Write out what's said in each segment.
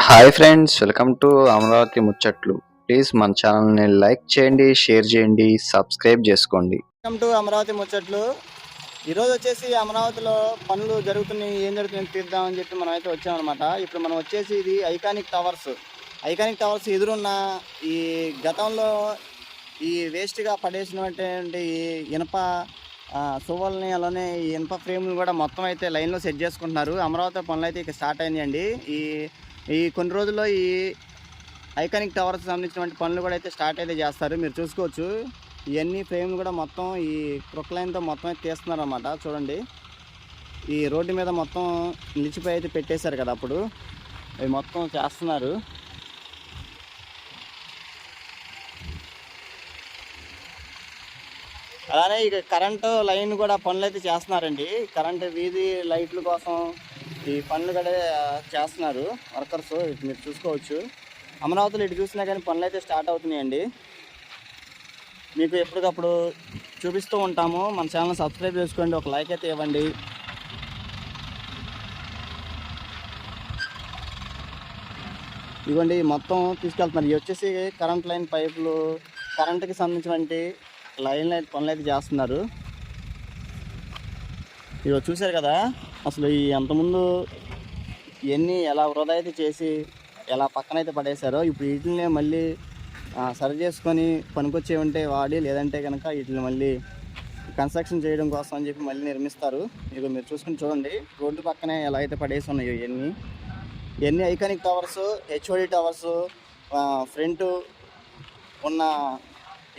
Hi friends, welcome to Amaravati ముచ్చట్లు. Please మన ఛానల్ని లైక్ చేయండి, షేర్ చేయండి, సబ్స్క్రైబ్ చేసుకోండి. వెల్కమ్ టు అమరావతి ముచ్చట్లు. ఈరోజు వచ్చేసి అమరావతిలో పనులు జరుగుతున్నాయి, ఏం జరుగుతుంది తీద్దామని చెప్పి మనం అయితే వచ్చామన్నమాట. ఇప్పుడు మనం వచ్చేసి ఇది ఐకానిక్ టవర్స్ ఎదురున్న ఈ గతంలో ఈ వేస్ట్గా పడేసినటువంటి ఈ ఇనప సువ్వల్ని అలానే ఈ ఇనప ఫ్రేమ్లు కూడా మొత్తం అయితే లైన్లో సెట్ చేసుకుంటున్నారు. అమరావతి పనులు అయితే ఇక స్టార్ట్ అయినాయండి. ఈ కొన్ని రోజుల్లో ఈ ఐకానిక్ టవర్స్కి సంబంధించినటువంటి పనులు కూడా అయితే స్టార్ట్ అయితే చేస్తారు. మీరు చూసుకోవచ్చు, ఇవన్నీ ఫ్రేమ్లు కూడా మొత్తం ఈ క్రొక్లైన్తో మొత్తం అయితే తీస్తున్నారు అన్నమాట. చూడండి, ఈ రోడ్డు మీద మొత్తం నిలిచిపోయి అయితే పెట్టేశారు కదా, అప్పుడు అవి మొత్తం చేస్తున్నారు. అలానే ఇక కరెంటు లైన్ కూడా పనులు అయితే చేస్తున్నారండి. కరెంటు వీధి లైట్ల కోసం ఈ పనులు కూడా చేస్తున్నారు వర్కర్స్. మీరు చూసుకోవచ్చు, అమరావతిలో ఇటు చూసినా కానీ పనులు అయితే స్టార్ట్ అవుతున్నాయండి. మీకు ఎప్పటికప్పుడు చూపిస్తూ ఉంటాము. మన ఛానల్ సబ్స్క్రైబ్ చేసుకోండి, ఒక లైక్ అయితే ఇవ్వండి. ఇదిగోండి, మొత్తం తీసుకెళ్తున్నారు. ఇవి వచ్చేసి కరెంట్ లైన్ పైపులు, కరెంటుకి సంబంధించినటువంటి లైన్ పనులు అయితే చేస్తున్నారు. ఇవి చూశారు కదా, అసలు ఈ అంతకుముందు ఇవన్నీ ఎలా వృధా అయితే చేసి ఎలా పక్కనైతే పడేశారో, ఇప్పుడు వీటిని మళ్ళీ సరి చేసుకొని పనికొచ్చేవంటే వాడి, లేదంటే కనుక వీటిని మళ్ళీ కన్స్ట్రక్షన్ చేయడం కోసం అని చెప్పి మళ్ళీ నిర్మిస్తారు. ఇక మీరు చూసుకుని చూడండి, రోడ్డు పక్కనే ఎలా అయితే పడేసి ఉన్నాయో ఇవన్నీ iconic towers, HOD towers front ఉన్న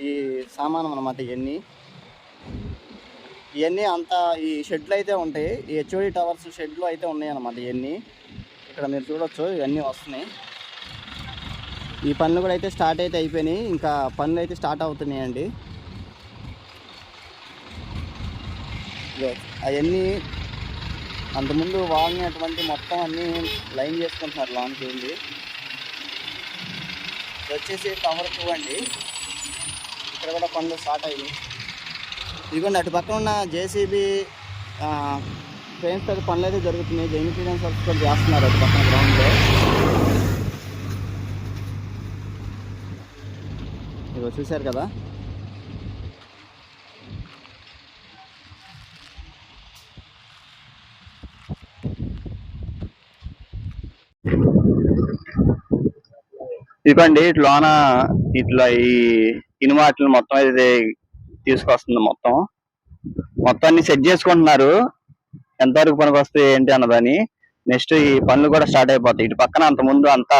ఈ సామానం అన్నమాట. ఇవన్నీ అంతా ఈ షెడ్లు అయితే ఉంటాయి. ఈ హెచ్ఓడి టవర్స్ షెడ్లు అయితే ఉన్నాయి అన్నమాట. ఇవన్నీ ఇక్కడ మీరు చూడొచ్చు, ఇవన్నీ వస్తున్నాయి. ఈ పనులు కూడా అయితే స్టార్ట్ అయితే అయిపోయినాయి, ఇంకా పనులు అయితే స్టార్ట్ అవుతున్నాయండి. అవన్నీ అంతకుముందు వాడినటువంటి మొత్తం అన్నీ లైన్ చేసుకుంటున్నారు లోన్కి వెళ్ళి. ఇది వచ్చేసి టవర్ 2 అండి. ఇక్కడ కూడా పనులు స్టార్ట్ అయ్యాయి. ఇదిగోండి, అటు పక్కన ఉన్న జేసీబీ ట్రైన్స్ అయితే పనులు అయితే జరుగుతున్నాయి. జైన్ క్లియరెన్స్ వర్క్స్ కూడా చేస్తున్నారు అటు పక్కన గ్రౌండ్లో. ఇదిగో చూశారు కదా, ఇదిగోండి ఇట్లోన ఇట్లా ఈ ఇనుమాటలు మొత్తం అయితే తీసుకొస్తుంది. మొత్తం అన్ని సెట్ చేసుకుంటున్నారు, ఎంతవరకు పనికి వస్తాయి ఏంటి అన్నదని. నెక్స్ట్ ఈ పనులు కూడా స్టార్ట్ అయిపోతాయి. ఇటు పక్కన అంత ముందు అంతా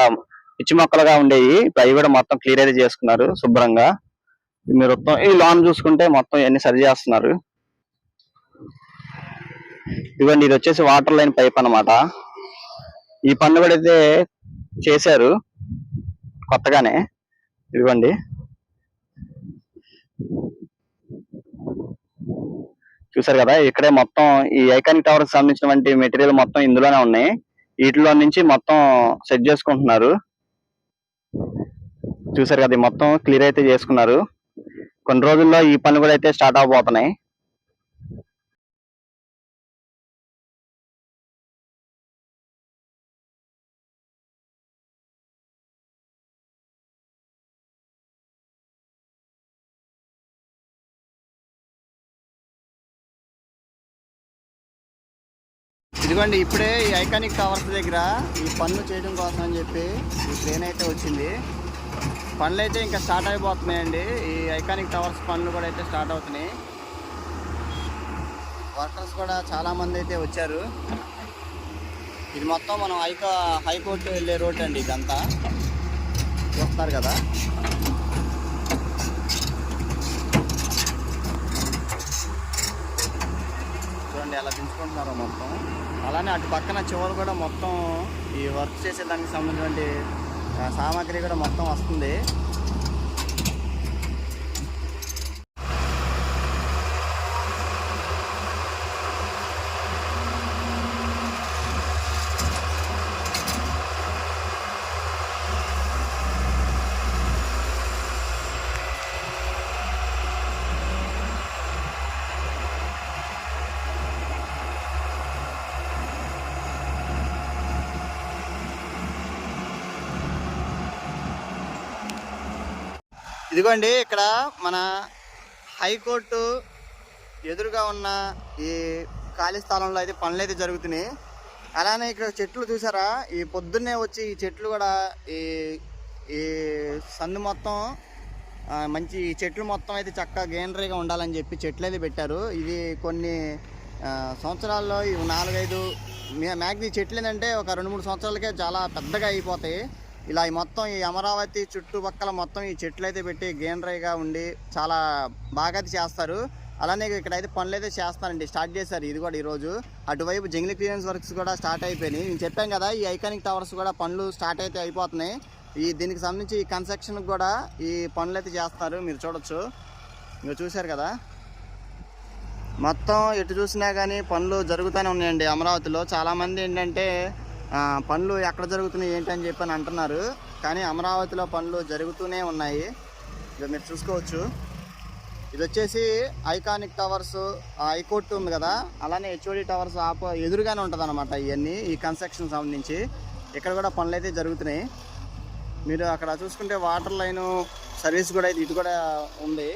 పిచ్చి మొక్కలుగా ఉండేవి, ఇప్పుడు అవి కూడా మొత్తం క్లియర్ అయితే చేసుకున్నారు శుభ్రంగా. మీరు మొత్తం ఈ లాన్ చూసుకుంటే మొత్తం ఇవన్నీ సరి చేస్తున్నారు. ఇదిగోండి, ఇది వచ్చేసి వాటర్ లైన్ పైప్ అన్నమాట. ఈ పనులు కూడా అయితే చేశారు కొత్తగానే. ఇదిగోండి, చూసారు కదా, ఇక్కడే మొత్తం ఈ ఐకానిక్ టవర్ కి సంబంధించినటువంటి మెటీరియల్ మొత్తం ఇందులోనే ఉన్నాయి. వీటిలో నుంచి మొత్తం సెట్ చేసుకుంటున్నారు. చూసారు కదా, మొత్తం క్లియర్ అయితే చేసుకున్నారు. కొన్ని రోజుల్లో ఈ పనులు కూడా అయితే స్టార్ట్ అవబోతున్నాయి. ఇదిగోండి, ఇప్పుడే ఈ ఐకానిక్ టవర్స్ దగ్గర ఈ పనులు చేయడం కోసం అని చెప్పి ఈ ట్రైన్ అయితే వచ్చింది. పనులు అయితే ఇంకా స్టార్ట్ అయిపోతున్నాయండి. ఈ ఐకానిక్ టవర్స్ పనులు కూడా అయితే స్టార్ట్ అవుతున్నాయి. వర్కర్స్ కూడా చాలామంది అయితే వచ్చారు. ఇది మొత్తం మనం హైకోర్టు వెళ్ళే రోడ్ అండి. ఇదంతా చూస్తున్నారు కదా. చూడండి ఎలా పెంచుకుంటున్నారో మొత్తం. అలానే అటు పక్కన చివరు కూడా మొత్తం ఈ వర్క్ చేసేదానికి సంబంధించిన సామాగ్రి కూడా మొత్తం వస్తుంది. ఇదిగోండి ఇక్కడ మన హైకోర్టు ఎదురుగా ఉన్న ఈ ఖాళీ స్థలంలో అయితే పనులు అయితే జరుగుతున్నాయి. అలానే ఇక్కడ చెట్లు చూసారా, ఈ పొద్దున్నే వచ్చి ఈ చెట్లు కూడా ఈ ఈ సందు మొత్తం మంచి చెట్లు మొత్తం అయితే చక్కగా గ్రీనరీగా ఉండాలని చెప్పి చెట్లు అయితే పెట్టారు. ఇది కొన్ని సంవత్సరాల్లో ఇవి 4-5 మ్యాక్సిమం చెట్లు ఏంటంటే ఒక 2-3 సంవత్సరాలకే చాలా పెద్దగా అయిపోతాయి. ఇలా ఈ మొత్తం ఈ అమరావతి చుట్టుపక్కల మొత్తం ఈ చెట్లు అయితే పెట్టి గ్రీనరీగా ఉండి చాలా బాగా అయితే చేస్తారు. అలానే ఇక్కడైతే పనులు అయితే చేస్తారండి, స్టార్ట్ చేశారు. ఇది కూడా ఈరోజు అటువైపు జంగిల్ క్లియరెన్స్ వర్క్స్ కూడా స్టార్ట్ అయిపోయినాయి. నేను చెప్పాను కదా, ఈ ఐకానిక్ టవర్స్ కూడా పనులు స్టార్ట్ అయితే అయిపోతున్నాయి. దీనికి సంబంధించి ఈ కన్స్ట్రక్షన్కి కూడా ఈ పనులు అయితే చేస్తారు. మీరు చూడొచ్చు, మీరు చూశారు కదా, మొత్తం ఎటు చూసినా కానీ పనులు జరుగుతూనే ఉన్నాయండి అమరావతిలో. చాలామంది ఏంటంటే పనులు ఎక్కడ జరుగుతున్నాయి ఏంటని చెప్పని అంటున్నారు, కానీ అమరావతిలో పనులు జరుగుతూనే ఉన్నాయి. ఇక మీరు చూసుకోవచ్చు. ఇది వచ్చేసి ఐకానిక్ టవర్స్, హైకోర్టు ఉంది కదా, అలానే హెచ్ఓడి టవర్స్ ఎదురుగానే ఉంటుంది అనమాట. ఇవన్నీ ఈ కన్స్ట్రక్షన్ సంబంధించి ఇక్కడ కూడా పనులు అయితే జరుగుతున్నాయి. మీరు అక్కడ చూసుకుంటే వాటర్ లైన్ సర్వీస్ కూడా ఇటు కూడా ఉంది.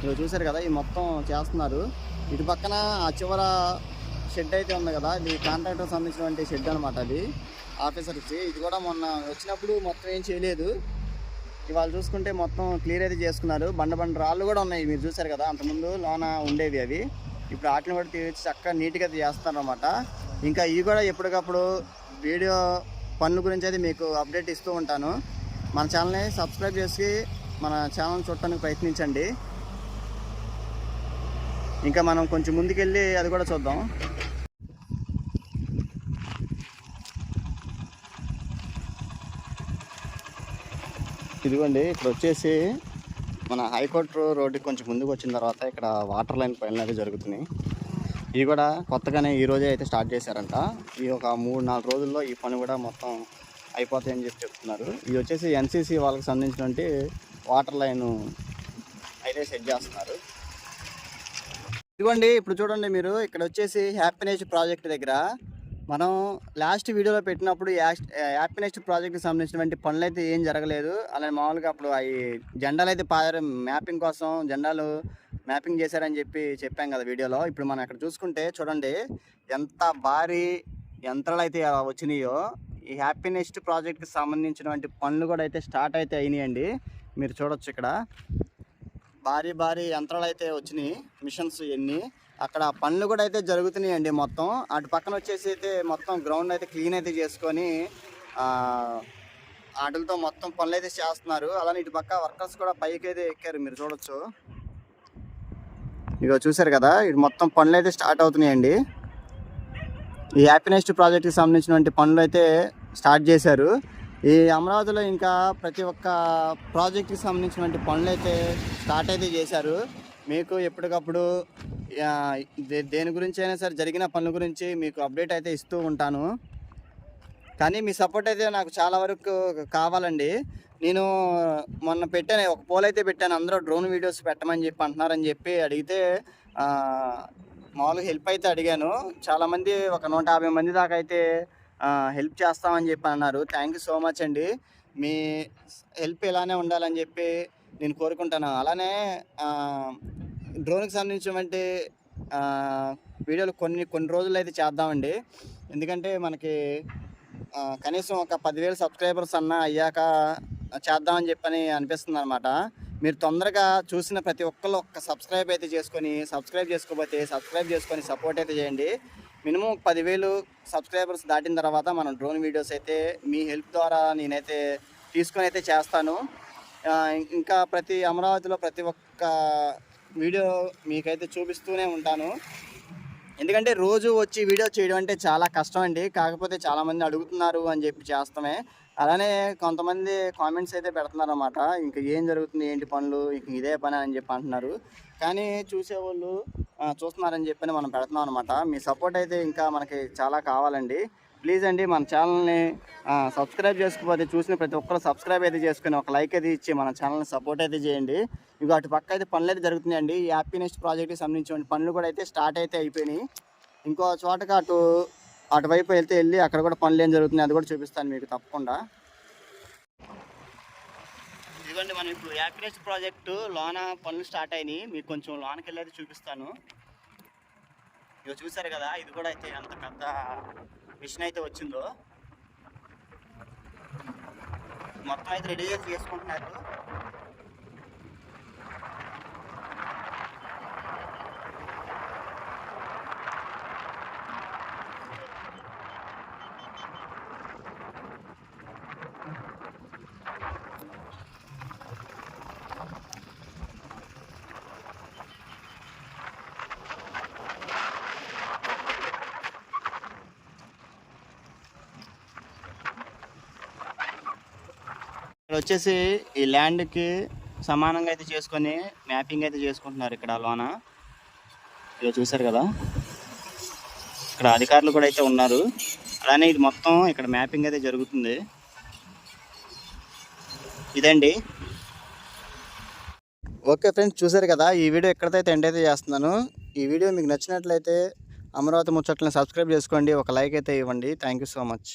మీరు చూసారు కదా, ఈ మొత్తం చేస్తున్నారు. ఇటు పక్కన ఆ చివర షెడ్ అయితే ఉంది కదా, ఇది కాంట్రాక్టర్ సంబంధించినటువంటి షెడ్ అనమాట. అది ఆఫీసర్స్. ఇది కూడా మొన్న వచ్చినప్పుడు మొత్తం ఏం చేయలేదు, ఇవాళ చూసుకుంటే మొత్తం క్లియర్ అయితే చేసుకున్నారు. బండ రాళ్ళు కూడా ఉన్నాయి, మీరు చూసారు కదా, అంతకుముందు లోన ఉండేవి అవి. ఇప్పుడు వాటిని కూడా తీర్చి చక్కగా నీట్గా అయితే చేస్తారనమాట. ఇంకా ఇవి కూడా ఎప్పటికప్పుడు వీడియో పనుల గురించి అయితే మీకు అప్డేట్ ఇస్తూ ఉంటాను. మన ఛానల్ని సబ్స్క్రైబ్ చేసి మన ఛానల్ చూడటానికి ప్రయత్నించండి. ఇంకా మనం కొంచెం ముందుకెళ్ళి అది కూడా చూద్దాం. ఇదిగోండి, ఇక్కడ వచ్చేసి మన హైకోర్టు రోడ్డుకి కొంచెం ముందుకు వచ్చిన తర్వాత ఇక్కడ వాటర్ లైన్ పనులు అయితే జరుగుతున్నాయి. ఇవి కూడా కొత్తగానే ఈరోజే అయితే స్టార్ట్ చేశారంట. ఈ ఒక 3-4 రోజుల్లో ఈ పని కూడా మొత్తం అయిపోతాయని చెప్పి చెప్తున్నారు. ఇది వచ్చేసి ఎన్సీసీ వాళ్ళకి సంబంధించినటువంటి వాటర్ లైన్ అయితే సెట్ చేస్తున్నారు. ఇదిగోండి, ఇప్పుడు చూడండి మీరు, ఇక్కడ వచ్చేసి హ్యాపీనెస్ ప్రాజెక్ట్ దగ్గర మనం లాస్ట్ వీడియోలో పెట్టినప్పుడు హ్యాపీనెస్ ప్రాజెక్ట్కి సంబంధించినటువంటి పనులు అయితే ఏం జరగలేదు. అలానే మామూలుగా అప్పుడు అవి జెండాలు అయితే పారారు, మ్యాపింగ్ కోసం జెండాలు మ్యాపింగ్ చేశారని చెప్పాం కదా వీడియోలో. ఇప్పుడు మనం అక్కడ చూసుకుంటే చూడండి ఎంత భారీ యంత్రాలు అయితే వచ్చినాయో. ఈ హ్యాపీనెస్ ప్రాజెక్ట్కి సంబంధించినటువంటి పనులు కూడా అయితే స్టార్ట్ అయితే అయినాయండి. మీరు చూడొచ్చు, ఇక్కడ భారీ యంత్రాలు అయితే వచ్చినాయి, మిషన్స్ ఎన్ని. అక్కడ పనులు కూడా అయితే జరుగుతున్నాయండి మొత్తం. అటు పక్కన వచ్చేసి అయితే మొత్తం గ్రౌండ్ అయితే క్లీన్ అయితే చేసుకొని వాటితో మొత్తం పనులు అయితే చేస్తున్నారు. అలానే ఇటు పక్క వర్కర్స్ కూడా పైకి అయితే ఎక్కారు, మీరు చూడొచ్చు. ఇక చూసారు కదా, ఇటు మొత్తం పనులు అయితే స్టార్ట్ అవుతున్నాయండి. ఈ హ్యాపీనెస్ ప్రాజెక్ట్కి సంబంధించినటువంటి పనులు అయితే స్టార్ట్ చేశారు. ఈ అమరావతిలో ఇంకా ప్రతి ఒక్క ప్రాజెక్ట్కి సంబంధించినటువంటి పనులు అయితే స్టార్ట్ అయితే చేశారు. మీకు ఎప్పటికప్పుడు దేని గురించి అయినా సరే జరిగిన పనుల గురించి మీకు అప్డేట్ అయితే ఇస్తూ ఉంటాను. కానీ మీ సపోర్ట్ అయితే నాకు చాలా వరకు కావాలండి. నేను మొన్న పెట్టాను, ఒక పోల్ అయితే పెట్టాను, అందరూ డ్రోన్ వీడియోస్ పెట్టమని చెప్పి అంటున్నారని చెప్పి అడిగితే మామూలుగా హెల్ప్ అయితే అడిగాను. చాలామంది ఒక 150 మంది దాకా అయితే హెల్ప్ చేస్తామని చెప్పి అన్నారు. థ్యాంక్ యూ సో మచ్ అండి. మీ హెల్ప్ ఇలానే ఉండాలని చెప్పి నేను కోరుకుంటాను. అలానే డ్రోన్కి సంబంధించినటువంటి వీడియోలు కొన్ని రోజులు అయితే చేద్దామండి. ఎందుకంటే మనకి కనీసం ఒక 10,000 సబ్స్క్రైబర్స్ అయ్యాక చేద్దామని చెప్పని అనిపిస్తుంది అనమాట. మీరు తొందరగా చూసిన ప్రతి ఒక్కళ్ళు ఒక్క సబ్స్క్రైబ్ అయితే సబ్స్క్రైబ్ చేసుకోకపోతే సబ్స్క్రైబ్ చేసుకొని సపోర్ట్ అయితే చేయండి. మినిమం 10,000 సబ్స్క్రైబర్స్ దాటిన తర్వాత మనం డ్రోన్ వీడియోస్ అయితే మీ హెల్ప్ ద్వారా నేనైతే తీసుకొని అయితే చేస్తాను. ఇంకా ప్రతి అమరావతిలో ప్రతి ఒక్క వీడియో మీకైతే చూపిస్తూనే ఉంటాను. ఎందుకంటే రోజు వచ్చి వీడియో చేయడం అంటే చాలా కష్టం అండి. కాకపోతే చాలామంది అడుగుతున్నారు అని చెప్పి చేస్తామే. అలానే కొంతమంది కామెంట్స్ అయితే పెడుతున్నారు అన్నమాట, ఇంకా ఏం జరుగుతుంది, ఏంటి పనులు, ఇంక ఇదే పని అని చెప్పి అంటున్నారు. కానీ చూసేవాళ్ళు చూస్తున్నారని చెప్పి మనం పెడుతున్నాం అనమాట. మీ సపోర్ట్ అయితే ఇంకా మనకి చాలా కావాలండి. ప్లీజ్ అండి, మన ఛానల్ని సబ్స్క్రైబ్ చేసుకోకపోతే చూసిన ప్రతి ఒక్కరు సబ్స్క్రైబ్ అయితే చేసుకుని ఒక లైక్ అయితే ఇచ్చి మన ఛానల్ని సపోర్ట్ అయితే చేయండి. ఇక అటు పక్క అయితే పనులు అయితే జరుగుతున్నాయండి. ఈ హ్యాపీనెస్ ప్రాజెక్ట్కి సంబంధించిన పనులు కూడా అయితే స్టార్ట్ అయితే అయిపోయినాయి. ఇంకో చోటగా అటువైపు వెళ్ళి అక్కడ కూడా పనులు ఏం జరుగుతున్నాయి అది కూడా చూపిస్తాను మీకు తప్పకుండా. ఇదిగోండి మనం ఇప్పుడు యాక్టివేషన్ ప్రాజెక్టు లోన పనులు స్టార్ట్ అయినాయి. మీకు కొంచెం లోనకి వెళ్ళేది చూపిస్తాను. ఇక చూసారు కదా, ఇది కూడా అయితే ఎంత పెద్ద మిషన్ అయితే వచ్చిందో. మొత్తం అయితే రెడీ చేసి చేసుకుంటున్నారు. ఇక్కడ వచ్చేసి ఈ ల్యాండ్కి సమానంగా అయితే చేసుకొని మ్యాపింగ్ అయితే చేసుకుంటున్నారు ఇక్కడ లోన. ఇలా చూసారు కదా, ఇక్కడ అధికారులు కూడా అయితే ఉన్నారు. అలానే ఇది మొత్తం ఇక్కడ మ్యాపింగ్ అయితే జరుగుతుంది. ఇదండి. ఓకే ఫ్రెండ్స్, చూసారు కదా, ఈ వీడియో ఎక్కడైతే ఎండ్ అయితే చేస్తున్నాను. ఈ వీడియో మీకు నచ్చినట్లయితే అమరావతి ముచ్చట్లను సబ్స్క్రైబ్ చేసుకోండి, ఒక లైక్ అయితే ఇవ్వండి. Thank you so much.